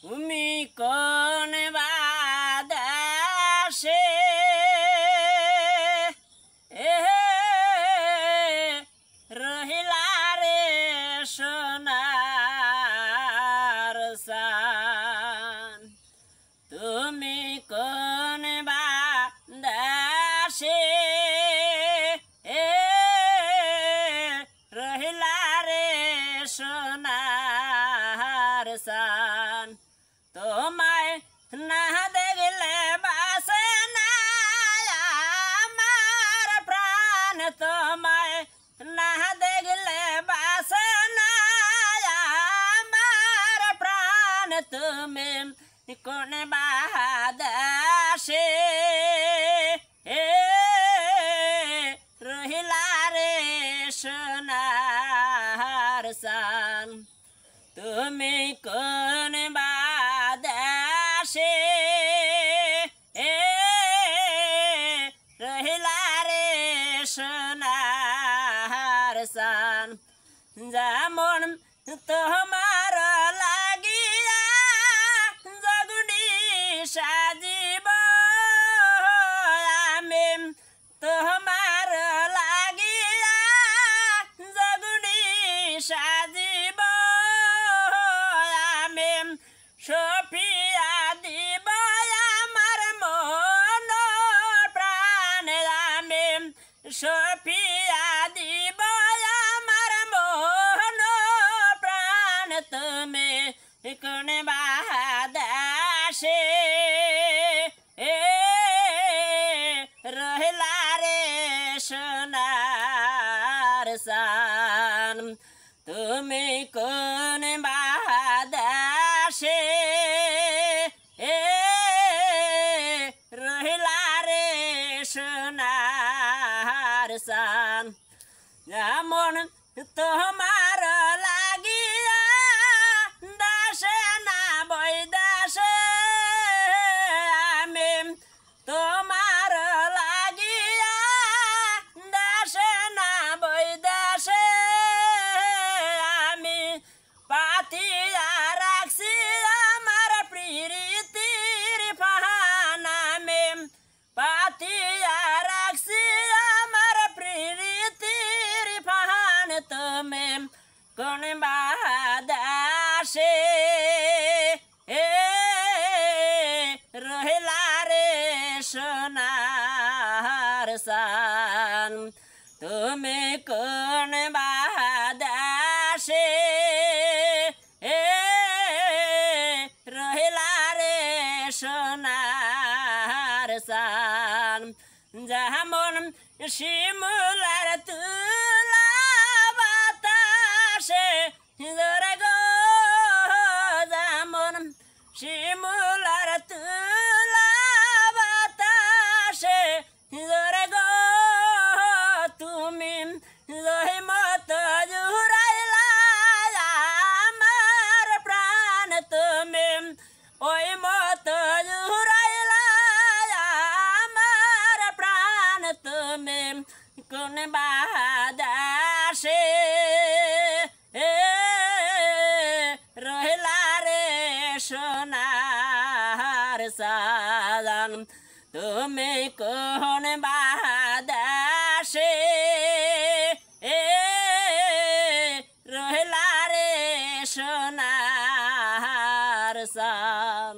তুমি কোন বাদাসে রহিলা রে সোনার সান তুমি কোন বাদাসে রহিলা রে সোনার সান তোমায় না দেখলে বাসে না আমার প্রাণ তোমায় না দেখলে বাসে না আমার প্রাণ তুমি কোন বাদাসে রহিলা রে সোনার সান তুমি কোন বাদাসে রহিলা রে সোনার সান যেমন তোমার লাগিয়া জগুনি সাজিব আমি তোমার লাগিয়া জগুনি সাজিব আমি সফিয়া দিব আমার মন প্রাণ আমি সফিয়া দিব আমার মন প্রাণ তুমি কোন বাদাসে রহিলা রে সোনার সান তুমি কোন বাদাসে রহিলা রে সোনার সান যেমন তোমার লাগিয়া দাসে না বৈদাসে আমি তোমার লাগিয়া দাসে না বৈদাসে আমি পাতিয়া রাখছি আমার প্রীতির ফাহান আমি পাতিয়া রাখছি আমার প্রীতির ফাহান তুমি কোন বাদাসে রহিলা রে সোনার সান তুমি কোন বাদাসে রহিলা রে সোনার সান যেমন শিমুলার তুলা বাতাসে জোরে গো যেমন শিমুলার তুলা বাতাসে জোরে গো তুমি জহিমত জুরাইলা আমার প্রাণ তুমি ওই মত জুরাইলা আমার প্রাণ তুমি কোন বাদাসে রহিলা রে সোনার সান তুমি কোন বাদাসে রহিলা রে সোনার সান।